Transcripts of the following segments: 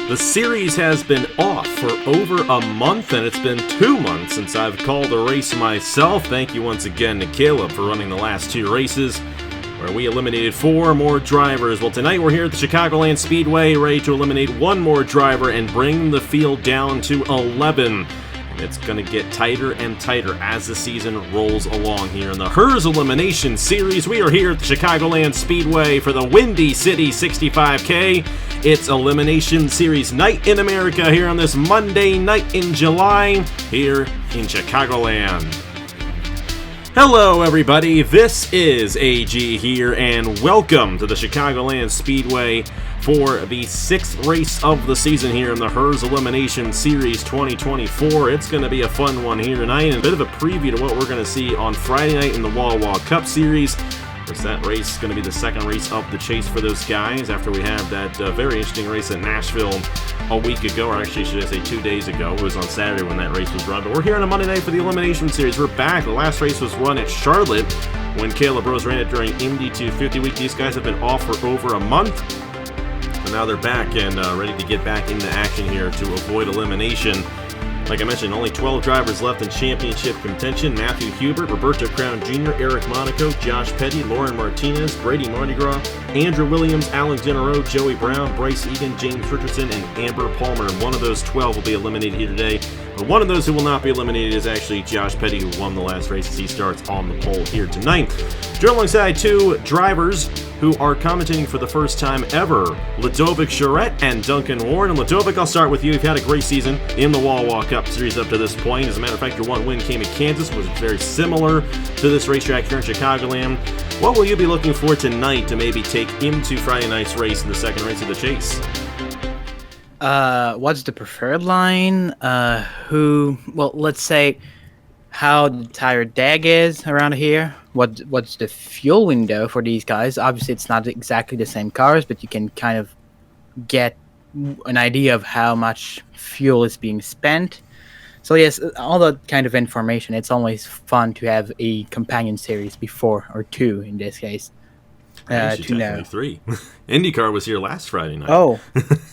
The series has been off for over a month, and it's been 2 months since I've called a race myself. Thank you once again to Caleb for running the last 2 races, where we eliminated 4 more drivers. Well, tonight we're here at the Chicagoland Speedway, ready to eliminate 1 more driver and bring the field down to 11. And it's going to get tighter and tighter as the season rolls along here in the Herr's Elimination Series. We are here at the Chicagoland Speedway for the Windy City 65K. It's Elimination Series night in America here on this Monday night in July here in Chicagoland. Hello everybody, this is AG here and welcome to the Chicagoland Speedway for the 6th race of the season here in the Herr's Elimination Series 2024. It's going to be a fun one here tonight and a bit of a preview to what we're going to see on Friday night in the Wall Cup Series. Of course, that race is going to be the second race of the chase for those guys after we had that very interesting race at Nashville a week ago, or actually should I say 2 days ago. It was on Saturday when that race was run, but we're here on a Monday night for the Elimination Series. We're back. The last race was run at Charlotte when Caleb Rose ran it during Indy 250 week. These guys have been off for over a month, but now they're back and ready to get back into action here to avoid elimination. Like I mentioned, only 12 drivers left in championship contention. Matthew Hubert, Roberto Crown Jr., Eric Monaco, Josh Petty, Lauren Martinez, Brady Mardi Gras, Andrew Williams, Alexander Rowe, Joey Brown, Bryce Egan, James Richardson, and Amber Palmer. And one of those 12 will be eliminated here today. But one of those who will not be eliminated is actually Josh Petty, who won the last race as he starts on the pole here tonight. Joined alongside 2 drivers who are commentating for the first time ever, Ludovic Charette and Duncan Warren. And Ludovic, I'll start with you. You've had a great season in the Wall Cup Series up to this point. As a matter of fact, your one win came at Kansas, was very similar to this racetrack here in Chicagoland. What will you be looking for tonight to maybe take into Friday night's race in the second race of the chase? What's the preferred line? Let's say how the tire dag is around here. What's the fuel window for these guys? Obviously, it's not exactly the same cars, but you can kind of get an idea of how much fuel is being spent. So yes, all that kind of information. It's always fun to have a companion series before, or 2 in this case. To know. 3. IndyCar was here last Friday night. Oh,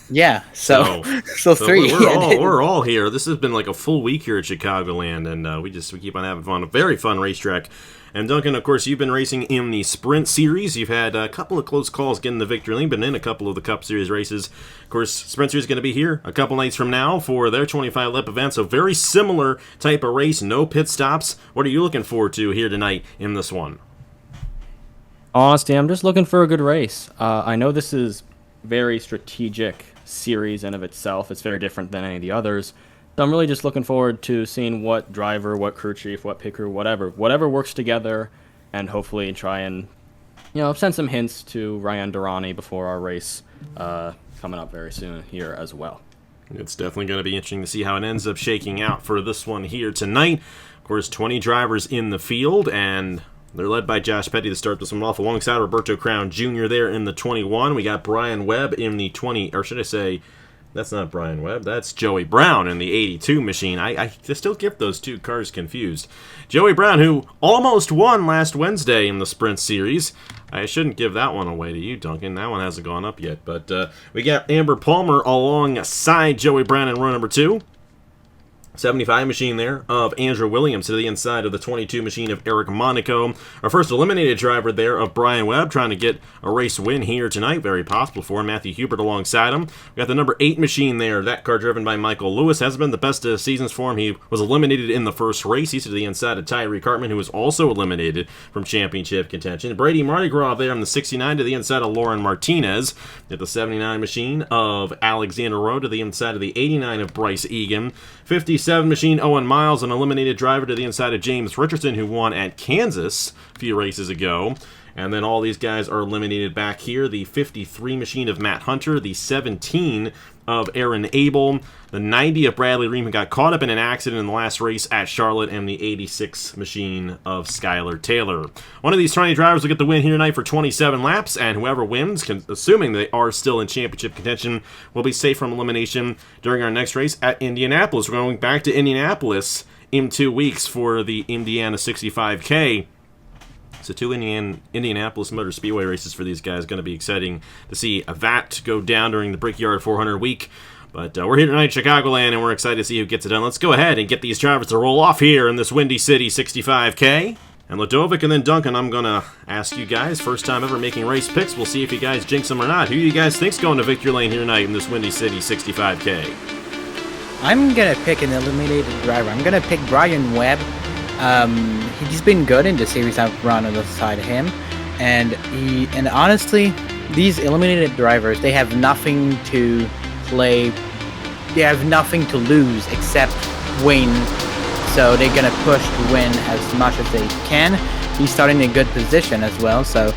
yeah. So 3. We're all here. This has been like a full week here at Chicagoland, and we keep on having fun. A very fun racetrack. And Duncan, of course, you've been racing in the Sprint Series. You've had a couple of close calls getting the victory lane, been in a couple of the Cup Series races. Of course, Sprint Series is going to be here a couple nights from now for their 25-lap event. So very similar type of race, no pit stops. What are you looking forward to here tonight in this one? Honestly, I'm just looking for a good race. I know this is very strategic series in of itself. It's very different than any of the others. So I'm really just looking forward to seeing what driver, what crew chief, what pit crew, whatever works together, and hopefully try and send some hints to Ryan Durrani before our race coming up very soon here as well. It's definitely going to be interesting to see how it ends up shaking out for this one here tonight. Of course, 20 drivers in the field, and they're led by Josh Petty to start this one off alongside Roberto Crown Jr. there in the 21. We got Brian Webb in the 20, or should I say, that's not Brian Webb, that's Joey Brown in the 82 machine. I still get those 2 cars confused. Joey Brown, who almost won last Wednesday in the Sprint Series. I shouldn't give that one away to you, Duncan. That one hasn't gone up yet. But we got Amber Palmer alongside Joey Brown in row number 2. 75 machine there of Andrew Williams to the inside of the 22 machine of Eric Monaco. Our first eliminated driver there of Brian Webb trying to get a race win here tonight. Very possible for him. Matthew Hubert alongside him. We got the number 8 machine there. That car driven by Michael Lewis. Hasn't been the best of seasons for him. He was eliminated in the first race. He's to the inside of Tyree Cartman, who was also eliminated from championship contention. Brady Mardi Gras there on the 69 to the inside of Lauren Martinez. At the 79 machine of Alexander Rowe to the inside of the 89 of Bryce Egan. 57 machine Owen Miles, an eliminated driver to the inside of James Richardson, who won at Kansas a few races ago. And then all these guys are eliminated back here. The 53 machine of Matt Hunter, the 17 of Aaron Abel, the 90 of Bradley Ream, who got caught up in an accident in the last race at Charlotte, and the 86 machine of Skylar Taylor. One of these 20 drivers will get the win here tonight for 27 laps, and whoever wins, assuming they are still in championship contention, will be safe from elimination during our next race at Indianapolis. We're going back to Indianapolis in 2 weeks for the Indiana 65K. So 2 Indianapolis Motor Speedway races for these guys. Going to be exciting to see that go down during the Brickyard 400 week. But we're here tonight at Chicagoland, and we're excited to see who gets it done. Let's go ahead and get these drivers to roll off here in this Windy City 65K. And Ludovic and then Duncan, I'm going to ask you guys, first time ever making race picks. We'll see if you guys jinx them or not. Who do you guys think's going to victory lane here tonight in this Windy City 65K? I'm going to pick an eliminated driver. I'm going to pick Brian Webb. He's been good in the series I've run alongside him. And honestly, these eliminated drivers, they have nothing to play. They have nothing to lose except win. So they're gonna push to win as much as they can. He's starting in a good position as well, so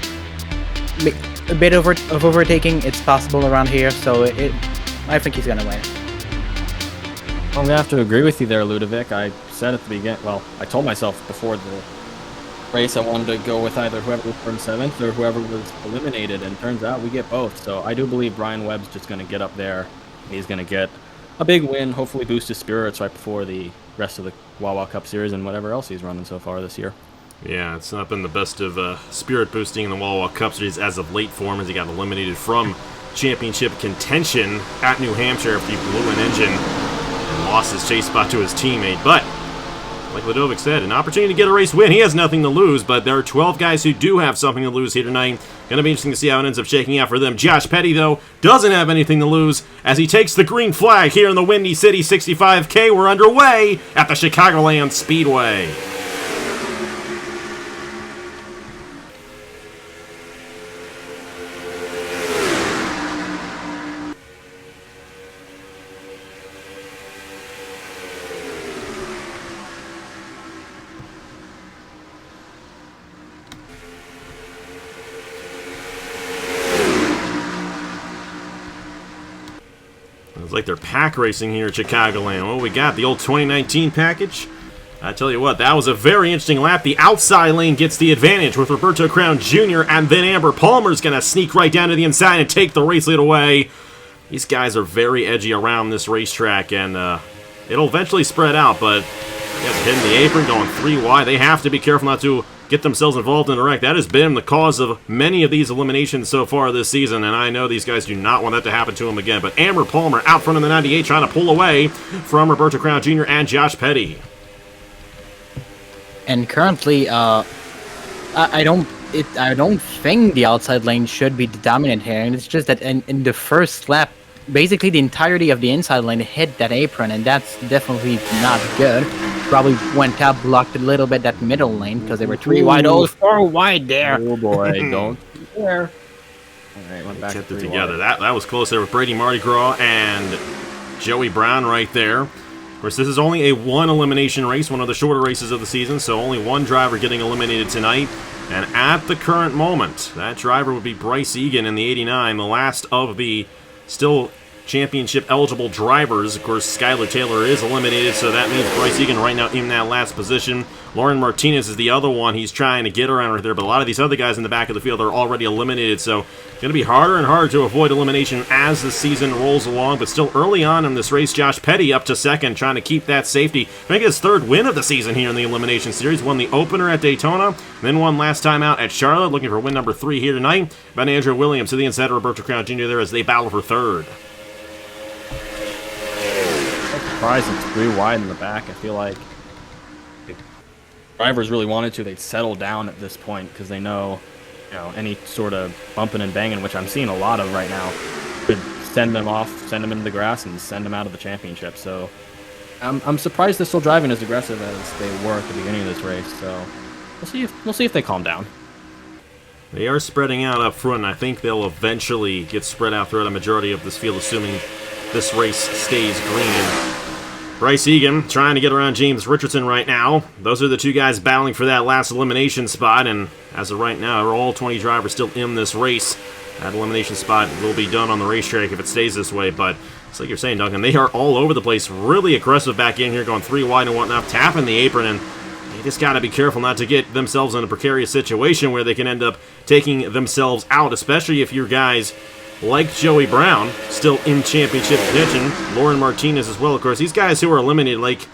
a bit of overtaking, it's possible around here. So I think he's gonna win. I'm gonna have to agree with you there, Ludovic. I said at the beginning, well, I told myself before the race I wanted to go with either whoever was from 7th or whoever was eliminated, and it turns out we get both. So I do believe Brian Webb's just gonna get up there. He's gonna get a big win, hopefully boost his spirits right before the rest of the Wawa Cup Series and whatever else he's running so far this year. Yeah, it's not been the best of spirit boosting in the Wawa Cup Series as of late for him, as he got eliminated from championship contention at New Hampshire after he blew an engine and lost his chase spot to his teammate. But like Ludovic said, an opportunity to get a race win. He has nothing to lose, but there are 12 guys who do have something to lose here tonight. Going to be interesting to see how it ends up shaking out for them. Josh Petty, though, doesn't have anything to lose as he takes the green flag here in the Windy City 65K. We're underway at the Chicagoland Speedway. It's like they're pack racing here at Chicagoland. What we got? The old 2019 package? I tell you what, that was a very interesting lap. The outside lane gets the advantage with Roberto Crown Jr. and then Amber Palmer's going to sneak right down to the inside and take the race lead away. These guys are very edgy around this racetrack, and it'll eventually spread out, but hitting the apron, going 3 wide. They have to be careful not to get themselves involved in a wreck. That has been the cause of many of these eliminations so far this season, and I know these guys do not want that to happen to them again. But Amber Palmer out front of the 98 trying to pull away from Roberto Crown Jr. and Josh Petty. And currently, I don't think the outside lane should be the dominant here. And it's just that in the first lap, basically the entirety of the inside lane hit that apron, and that's definitely not good. Probably went out, blocked a little bit that middle lane because they were 3 wide. Oh, 4 wide there. Oh boy, don't there. All right, went back Kept to it 3 together. wide. That was close there with Brady Mardi Gras and Joey Brown right there. Of course, this is only a 1 elimination race, one of the shorter races of the season, so only 1 driver getting eliminated tonight. And at the current moment, that driver would be Bryce Egan in the 89, the last of the still championship eligible drivers. Of course, Skylar Taylor is eliminated, so that means Bryce Egan right now in that last position. Lauren Martinez is the other one. He's trying to get around right there, but a lot of these other guys in the back of the field are already eliminated, so it's going to be harder and harder to avoid elimination as the season rolls along. But still early on in this race, Josh Petty up to second, trying to keep that safety. Make his 3rd win of the season here in the Elimination Series. Won the opener at Daytona, then won last time out at Charlotte, looking for win number 3 here tonight. About Andrew Williams to the inside of Roberto Crown Jr. there as they battle for 3rd. Surprised it's 3 wide in the back. I feel like if drivers really wanted to, they'd settle down at this point because they know, any sort of bumping and banging, which I'm seeing a lot of right now, could send them off, send them into the grass, and send them out of the championship. So I'm surprised they're still driving as aggressive as they were at the beginning of this race. So we'll see if they calm down. They are spreading out up front, and I think they'll eventually get spread out throughout a majority of this field, assuming this race stays green. Bryce Egan trying to get around James Richardson right now. Those are the 2 guys battling for that last elimination spot, and as of right now, all 20 drivers still in this race. That elimination spot will be done on the racetrack if it stays this way, but it's like you're saying, Duncan, they are all over the place, really aggressive back in here, going 3 wide and whatnot, tapping the apron, and they just got to be careful not to get themselves in a precarious situation where they can end up taking themselves out, especially if your guys like Joey Brown, still in championship contention. Lauren Martinez as well, of course. These guys who are eliminated, like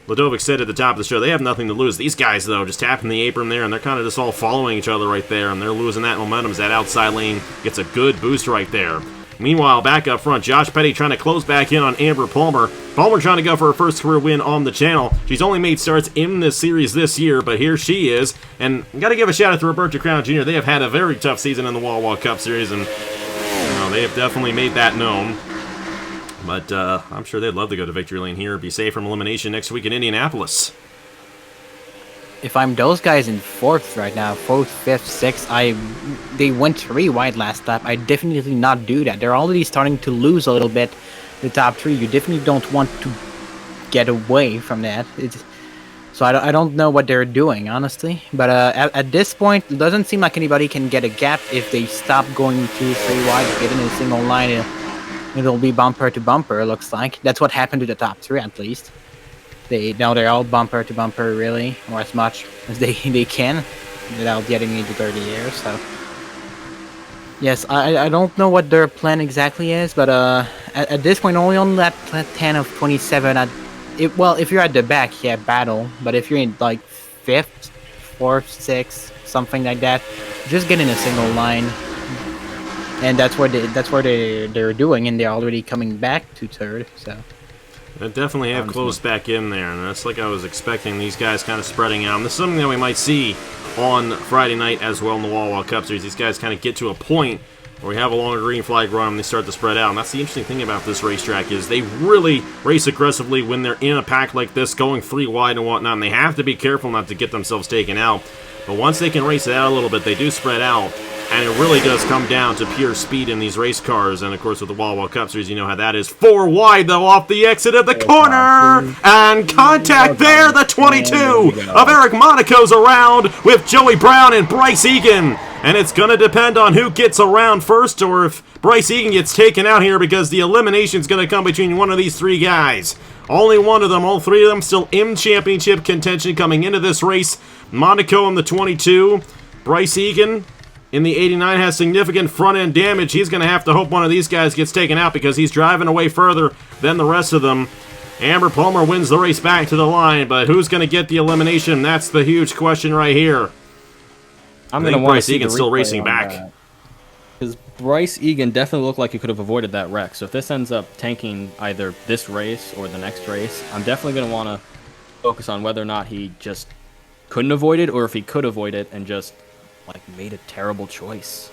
Ludovic said at the top of the show, they have nothing to lose. These guys, though, just tapping the apron there, and they're kind of just all following each other right there, and they're losing that momentum as that outside lane gets a good boost right there. Meanwhile, back up front, Josh Petty trying to close back in on Amber Palmer. Palmer trying to go for her first career win on the channel. She's only made starts in this series this year, but here she is. And got to give a shout out to Roberto Crown Jr. They have had a very tough season in the Wall Wall Cup Series, and they have definitely made that known. But I'm sure they'd love to go to victory lane here, be safe from elimination next week in Indianapolis. If I'm those guys in 4th right now, 4th, 5th, 6th, they went 3 wide last lap. I definitely not do that. They're already starting to lose a little bit, the top 3. You definitely don't want to get away from that. So I don't know what they're doing, honestly. But at this point, it doesn't seem like anybody can get a gap if they stop going 2, 3 wide, get in a single line. It'll be bumper to bumper, looks like. That's what happened to the top 3, at least. They're all bumper to bumper, really, or as much as they can without getting into 30 years. So yes, I don't know what their plan exactly is, but at this point, only on lap 10 of 27. Well, if you're at the back, yeah, battle. But if you're in like 5th, 4th, 6th, something like that, just get in a single line, and that's what they're doing, and they're already coming back to 3rd. So. They definitely have closed back in there, and that's like I was expecting, these guys kind of spreading out. And this is something that we might see on Friday night as well in the Wall Wall Cup Series. These guys kind of get to a point where we have a longer green flag run and they start to spread out. And that's the interesting thing about this racetrack is they really race aggressively when they're in a pack like this, going 3 wide and whatnot, and they have to be careful not to get themselves taken out. But once they can race it out a little bit, they do spread out. And it really does come down to pure speed in these race cars. And, of course, with the Wall Wall Cup Series, you know how that is. 4 wide, though, off the exit of the corner. And contact there, the 22 of Eric Monaco's around with Joey Brown and Bryce Egan. And it's going to depend on who gets around first or if Bryce Egan gets taken out here because the elimination is going to come between one of these 3 guys. Only one of them, all 3 of them still in championship contention coming into this race. Monaco in the 22. Bryce Egan in the 89 has significant front-end damage. He's going to have to hope one of these guys gets taken out because he's driving away further than the rest of them. Amber Palmer wins the race back to the line, but who's going to get the elimination? That's the huge question right here. I'm going to want to see Bryce Egan's still racing back. Because Bryce Egan definitely looked like he could have avoided that wreck. So if this ends up tanking either this race or the next race, I'm definitely going to want to focus on whether or not he just couldn't avoid it or if he could avoid it and just made a terrible choice.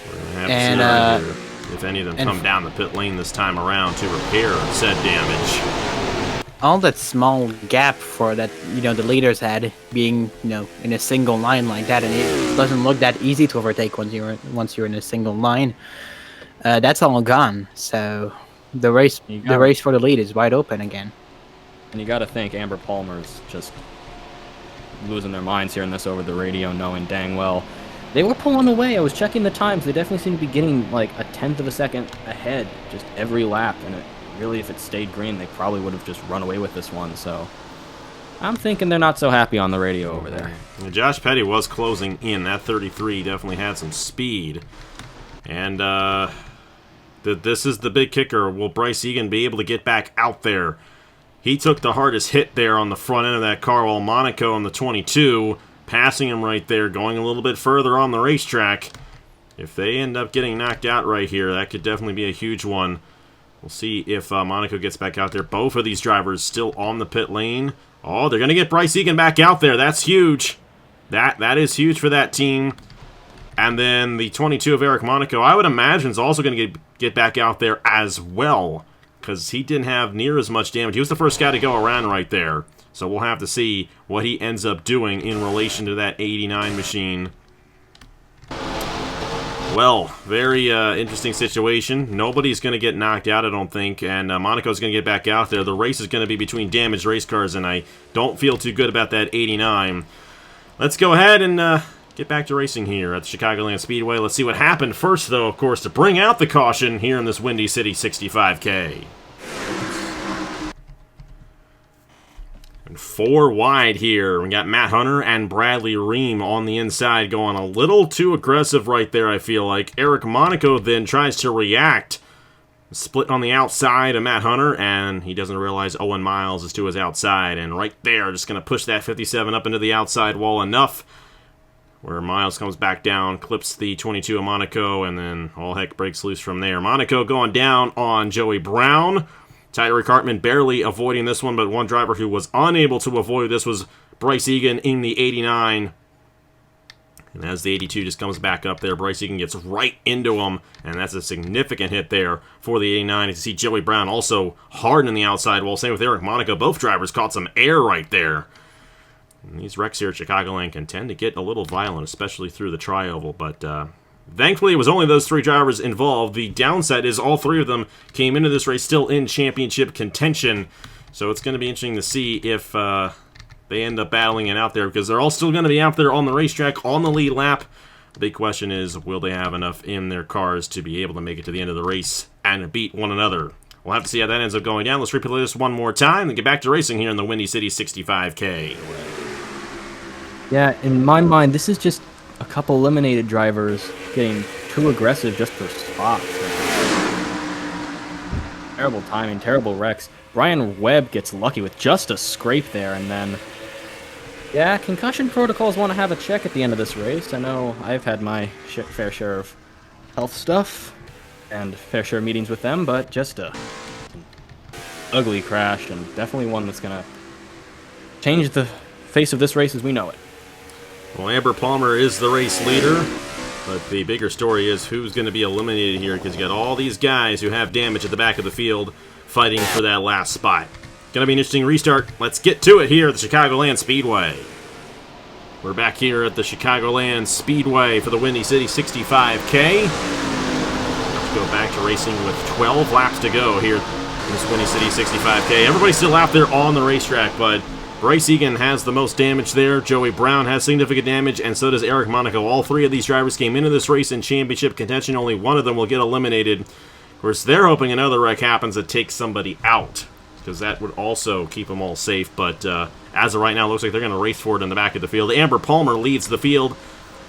We're gonna have to see right here if any of them come down the pit lane this time around to repair said damage. All that small gap for that, the leaders had being, in a single line like that, and it doesn't look that easy to overtake once you're in a single line. That's all gone. So the race for the lead is wide open again. And you got to think Amber Palmer's just losing their minds hearing this over the radio, knowing dang well they were pulling away. I was checking the times. They definitely seem to be getting like a 1/10 of a second ahead just every lap, and really, if it stayed green, they probably would have just run away with this one. So I'm thinking they're not so happy on the radio over there. Josh Petty was closing in. That 33 definitely had some speed. And this is the big kicker. Will Bryce Egan be able to get back out there? He took the hardest hit there on the front end of that car, while Monaco on the 22, passing him right there, going a little bit further on the racetrack. If they end up getting knocked out right here, that could definitely be a huge one. We'll see if Monaco gets back out there. Both of these drivers still on the pit lane. Oh, they're going to get Bryce Egan back out there. That's huge. That is huge for that team. And then the 22 of Eric Monaco, I would imagine, is also going to get back out there as well, because he didn't have near as much damage. He was the first guy to go around right there. So we'll have to see what he ends up doing in relation to that 89 machine. Well, very interesting situation. Nobody's going to get knocked out, I don't think, and Monaco's going to get back out there. The race is going to be between damaged race cars, and I don't feel too good about that 89. Let's go ahead and get back to racing here at the Chicagoland Speedway. Let's see what happened first, though, of course, to bring out the caution here in this Windy City 65K. And 4 wide here. We got Matt Hunter and Bradley Ream on the inside, going a little too aggressive right there, I feel like. Eric Monaco then tries to react. Split on the outside of Matt Hunter, and he doesn't realize Owen Miles is to his outside. And right there, just going to push that 57 up into the outside wall enough where Miles comes back down, clips the 22 of Monaco, and then all heck breaks loose from there. Monaco going down on Joey Brown. Tyler Cartman barely avoiding this one, but one driver who was unable to avoid this was Bryce Egan in the 89. And as the 82 just comes back up there, Bryce Egan gets right into him, and that's a significant hit there for the 89. You see Joey Brown also hard on the outside wall. Same with Eric Monaco. Both drivers caught some air right there. And these wrecks here at Chicagoland can tend to get a little violent, especially through the tri-oval, but thankfully it was only those 3 drivers involved. The downside is all 3 of them came into this race still in championship contention, so it's going to be interesting to see if they end up battling it out there, because they're all still going to be out there on the racetrack on the lead lap. The big question is, will they have enough in their cars to be able to make it to the end of the race and beat one another? We'll have to see how that ends up going down. Let's replay this one more time and get back to racing here in the Windy City 65K. Yeah, in my mind, this is just a couple eliminated drivers getting too aggressive just for spots. Terrible timing, terrible wrecks. Brian Webb gets lucky with just a scrape there, and then... Yeah, concussion protocols want to have a check at the end of this race. I know I've had my fair share of health stuff and fair share of meetings with them, but just a ugly crash, and definitely one that's going to change the face of this race as we know it. Well, Amber Palmer is the race leader, but the bigger story is who's going to be eliminated here, because you got all these guys who have damage at the back of the field fighting for that last spot. Going to be an interesting restart. Let's get to it here at the Chicagoland Speedway. We're back here at the Chicagoland Speedway for the Windy City 65K. Let's go back to racing with 12 laps to go here in this Windy City 65K. Everybody's still out there on the racetrack, but Bryce Egan has the most damage there. Joey Brown has significant damage, and so does Eric Monaco. All 3 of these drivers came into this race in championship contention. Only one of them will get eliminated. Of course, they're hoping another wreck happens that takes somebody out, because that would also keep them all safe. But as of right now, it looks like they're going to race for it in the back of the field. Amber Palmer leads the field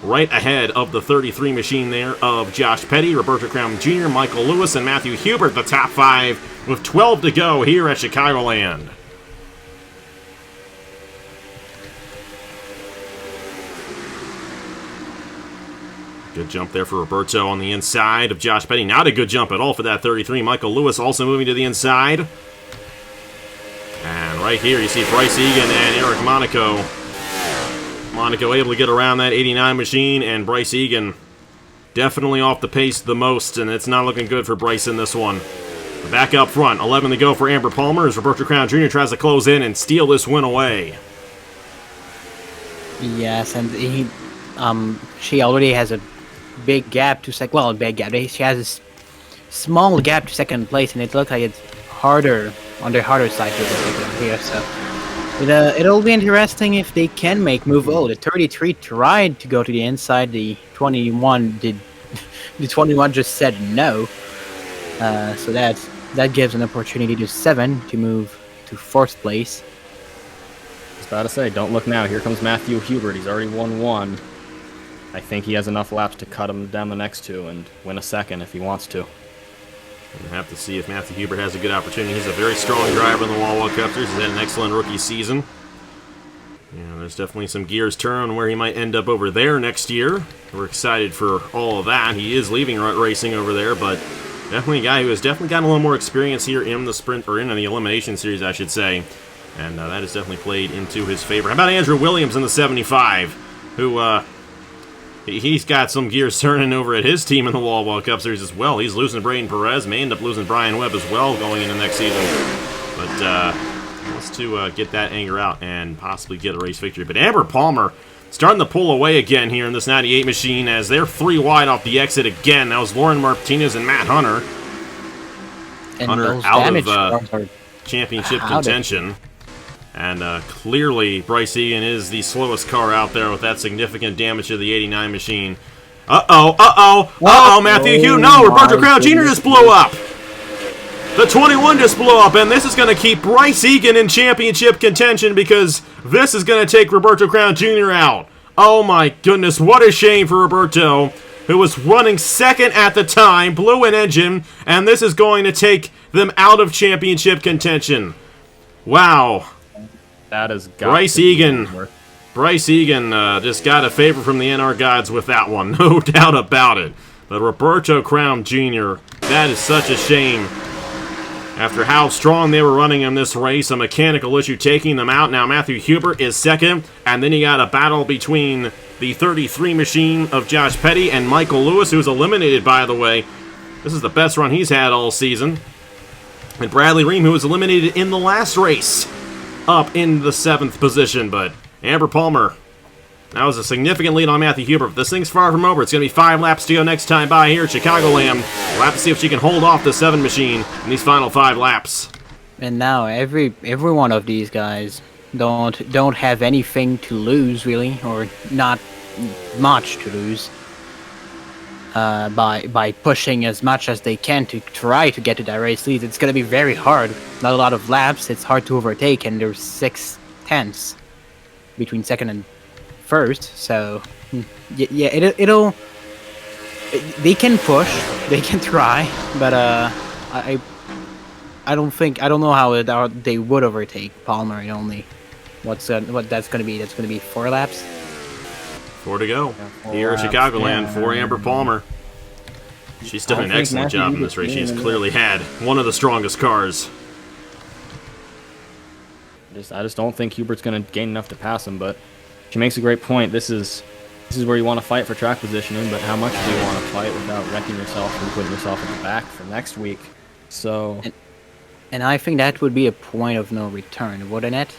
right ahead of the 33 machine there of Josh Petty, Roberto Crown Jr., Michael Lewis, and Matthew Hubert, the top 5, with 12 to go here at Chicagoland. Good jump there for Roberto on the inside of Josh Petty. Not a good jump at all for that 33. Michael Lewis also moving to the inside. And right here you see Bryce Egan and Eric Monaco. Monaco able to get around that 89 machine, and Bryce Egan definitely off the pace the most, and it's not looking good for Bryce in this one. Back up front, 11 to go for Amber Palmer as Roberto Crown Jr. tries to close in and steal this win away. Yes, and she already has a big gap to second. Well, a big gap. She has a small gap to second place, and it looks like it's harder on the harder side here. So it'll be interesting if they can make move. Oh, the 33 tried to go to the inside. The 21 did. The 21 just said no. So that gives an opportunity to 7 to move to 4th place. I was about to say, don't look now. Here comes Matthew Hubert. He's already won 1. I think he has enough laps to cut him down the next 2 and win a 2nd if he wants to. We'll have to see if Matthew Hubert has a good opportunity. He's a very strong driver in the Wall Cup Series. He's had an excellent rookie season. Yeah, there's definitely some gears turn where he might end up over there next year. We're excited for all of that. He is leaving racing over there, but definitely a guy who has definitely gotten a little more experience here in the sprint, or in the Elimination Series, I should say. And that has definitely played into his favor. How about Andrew Williams in the 75, who he's got some gears turning over at his team in the Wall Cup Series as well. He's losing Braden Perez, may end up losing Brian Webb as well going into next season. But wants to get that anger out and possibly get a race victory. But Amber Palmer starting to pull away again here in this 98 machine as they're 3 wide off the exit again. That was Lauren Martinez and Matt Hunter. And Hunter out of championship contention. And clearly, Bryce Egan is the slowest car out there with that significant damage to the 89 machine. Matthew Hugh. No, Roberto Crown Jr. just blew up. The 21 just blew up, and this is going to keep Bryce Egan in championship contention because this is going to take Roberto Crown Jr. out. Oh my goodness, what a shame for Roberto, who was running 2nd at the time, blew an engine, and this is going to take them out of championship contention. Wow. That is Bryce Egan Bryce Egan just got a favor from the NR gods with that one, no doubt about it. But Roberto Crown Jr., that is such a shame. After how strong they were running in this race, a mechanical issue taking them out. Now Matthew Hubert is second, and then you got a battle between the 33 machine of Josh Petty and Michael Lewis, who's eliminated, by the way. This is the best run he's had all season. And Bradley Ream, who was eliminated in the last race, up in the 7th position. But Amber Palmer, that was a significant lead on Matthew Hubert. But this thing's far from over. It's going to be 5 laps to go next time by here at Chicagoland. We'll have to see if she can hold off the 7 machine in these final 5 laps. And now every one of these guys don't have anything to lose, really, or not much to lose. By pushing as much as they can to try to get to that race lead. It's going to be very hard. Not a lot of laps. It's hard to overtake, and there's 6/10 between second and first. So, yeah, it'll. They can push. They can try, but I don't know how they would overtake Palmer in only what that's going to be. That's going to be 4 laps. 4 to go here at Chicagoland for Amber Palmer. She's done an excellent job in this race. She has clearly had one of the strongest cars. I just don't think Hubert's going to gain enough to pass him, but she makes a great point. This is where you want to fight for track positioning, but how much do you want to fight without wrecking yourself and putting yourself at the back for next week? So, and I think that would be a point of no return, wouldn't it?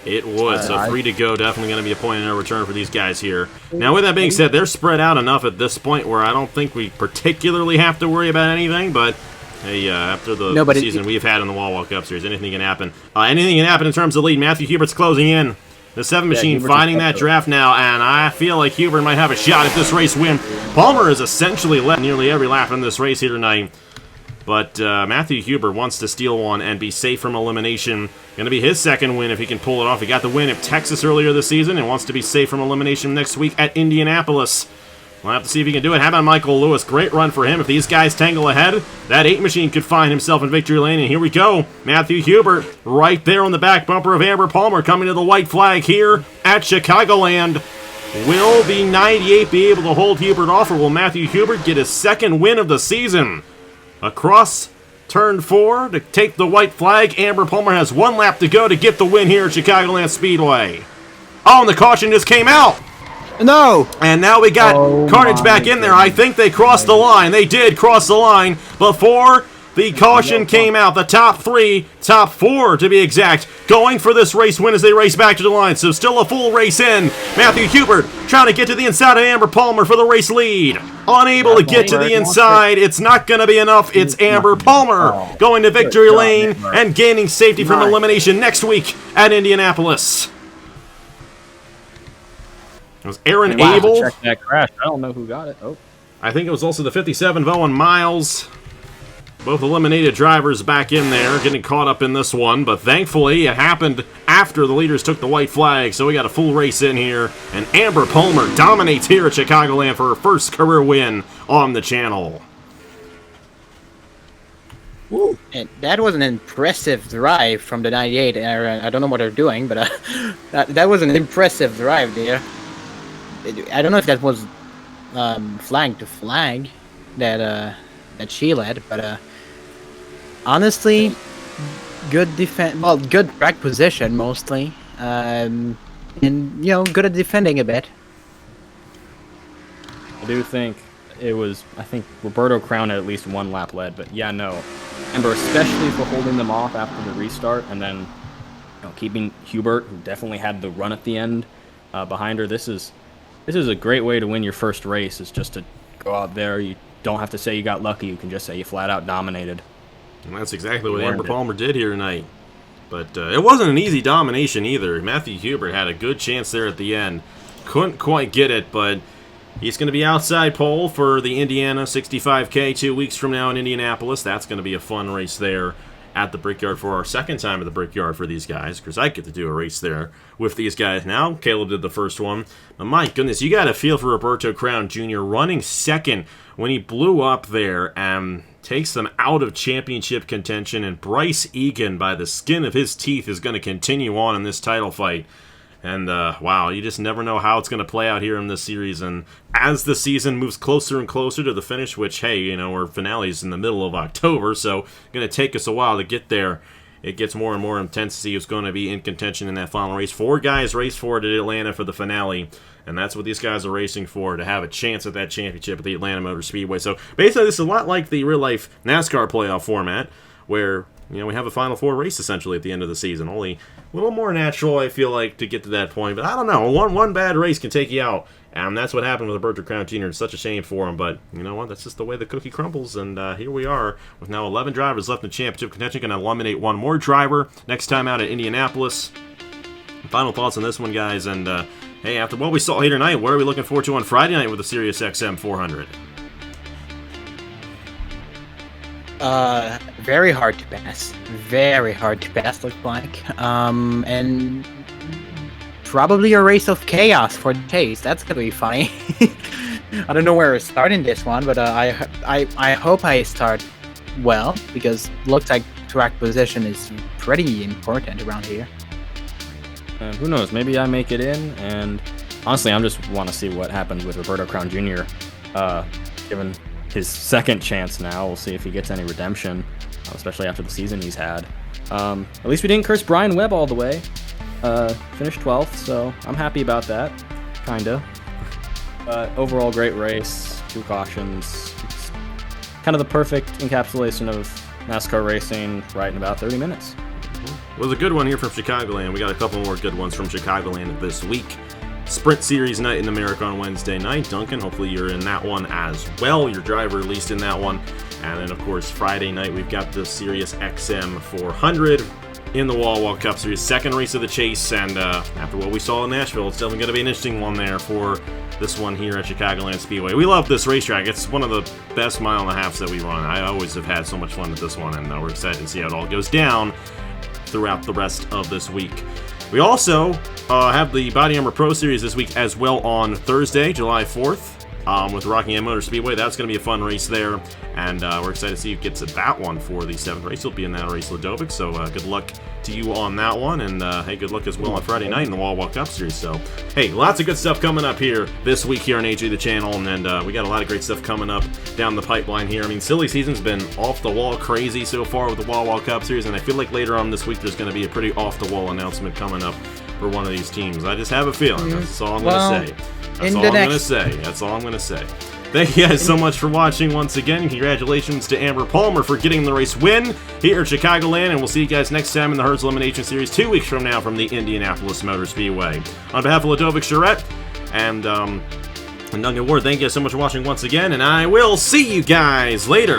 It would, so 3 to go, definitely going to be a point of no return for these guys here. Now, with that being said, they're spread out enough at this point where I don't think we particularly have to worry about anything, but hey, after the season we've had in the Wall Walk Up Series, anything can happen. Anything can happen in terms of lead. Matthew Hubert's closing in. The 7 machine fighting that draft now, and I feel like Hubert might have a shot at this race win. Palmer has essentially led nearly every lap in this race here tonight. But Matthew Hubert wants to steal one and be safe from elimination. Going to be his second win if he can pull it off. He got the win at Texas earlier this season and wants to be safe from elimination next week at Indianapolis. We'll have to see if he can do it. How about Michael Lewis? Great run for him. If these guys tangle ahead, that 8 machine could find himself in victory lane. And here we go. Matthew Hubert right there on the back bumper of Amber Palmer coming to the white flag here at Chicagoland. Will the 98 be able to hold Hubert off, or will Matthew Hubert get his second win of the season? Across turn 4 to take the white flag. Amber Palmer has 1 lap to go to get the win here at Chicagoland Speedway. Oh, and the caution just came out. No! And now we got Carnage back in there. I think they crossed the line. They did cross the line before the caution came out. The top 4 to be exact, going for this race win as they race back to the line. So still a full race in. Matthew Hubert trying to get to the inside of Amber Palmer for the race lead. Unable to get to the inside. It's not going to be enough. It's Amber Palmer going to victory lane and gaining safety from elimination next week at Indianapolis. It was Aaron Abel. Check that crash. I don't know who got it. Oh, I think it was also the 57 of Owen Miles. Both eliminated drivers back in there, getting caught up in this one, but thankfully it happened after the leaders took the white flag, so we got a full race in here, and Amber Palmer dominates here at Chicagoland for her first career win on the channel. Woo. And that was an impressive drive from the 98. I don't know what they're doing, but that was an impressive drive there. I don't know if that was flag to flag that she led, but honestly, good defense. Well, good track position mostly, and good at defending a bit. I do think it was. I think Roberto Crown had at least 1 lap led, but yeah, no. Amber, especially for holding them off after the restart, and then keeping Hubert, who definitely had the run at the end, behind her. This is a great way to win your first race. Is just to go out there. You don't have to say you got lucky. You can just say you flat out dominated. And that's exactly what Amber Palmer did here tonight. But it wasn't an easy domination either. Matthew Hubert had a good chance there at the end. Couldn't quite get it, but he's going to be outside pole for the Indiana 65K 2 weeks from now in Indianapolis. That's going to be a fun race there at the Brickyard for our second time at the Brickyard for these guys, because I get to do a race there with these guys now. Caleb did the first one. But my goodness, you got to feel for Roberto Crown Jr. running second when he blew up there and takes them out of championship contention, and Bryce Egan, by the skin of his teeth, is going to continue on in this title fight. And, wow, you just never know how it's going to play out here in this series. And as the season moves closer and closer to the finish, which, hey, you know, our finale's in the middle of October, so it's going to take us a while to get there. It gets more and more intense to see who's going to be in contention in that final race. 4 guys race for it at Atlanta for the finale, and that's what these guys are racing for, to have a chance at that championship at the Atlanta Motor Speedway. So basically, this is a lot like the real-life NASCAR playoff format, where, you know, we have a Final 4 race essentially at the end of the season. Only a little more natural, I feel like, to get to that point. But I don't know. One bad race can take you out. And that's what happened with Roberto Crown Jr. It's such a shame for him. But you know what? That's just the way the cookie crumbles. And here we are with now 11 drivers left in the championship contention. Going to eliminate one more driver next time out at Indianapolis. Final thoughts on this one, guys. And hey, after what we saw here tonight, what are we looking forward to on Friday night with the Sirius XM 400? Very hard to pass. Very hard to pass, looks like. And probably a race of chaos for the chase. That's gonna be funny. I don't know where we're starting this one, but I hope I start well, because looks like track position is pretty important around here. Who knows? Maybe I make it in, and honestly, I just want to see what happens with Roberto Crown Jr. Given his second chance now, we'll see if he gets any redemption, especially after the season he's had. At least we didn't curse Brian Webb all the way. Finished 12th, so I'm happy about that, kinda. But overall, great race, 2 cautions. It's kind of the perfect encapsulation of NASCAR racing, right in about 30 minutes. It was a good one here from Chicagoland. We got a couple more good ones from Chicagoland this week. Sprint Series night in America on Wednesday night. Duncan, hopefully you're in that one as well. Your driver at least in that one. And then, of course, Friday night we've got the Sirius XM 400 in the Wall Cup Series. Second race of the chase. And after what we saw in Nashville, it's definitely going to be an interesting one there for this one here at Chicagoland Speedway. We love this racetrack. It's one of the best mile and a halves that we run. I always have had so much fun with this one, and we're excited to see how it all goes down throughout the rest of this week. We also have the Body Armor Pro Series this week as well on Thursday, July 4th, with Rockingham Motor Speedway. That's going to be a fun race there, and we're excited to see who gets at that one for the 7th race. He'll be in that race, Ladovic, so good luck to you on that one, and hey, good luck as well on Friday night in the Wall Cup Series. So, hey, lots of good stuff coming up here this week here on AJ the Channel, and we got a lot of great stuff coming up down the pipeline here. I mean, silly season's been off-the-wall crazy so far with the Wall Cup Series, and I feel like later on this week there's going to be a pretty off-the-wall announcement coming up for one of these teams. I just have a feeling. That's all I'm going to say. That's all I'm going to say. That's all I'm going to say. Thank you guys so much for watching once again. Congratulations to Amber Palmer for getting the race win here at Chicagoland, and we'll see you guys next time in the Hertz Elimination Series 2 weeks from now from the Indianapolis Motor Speedway. On behalf of Ladovic Charette and Duncan Ward, thank you guys so much for watching once again, and I will see you guys later.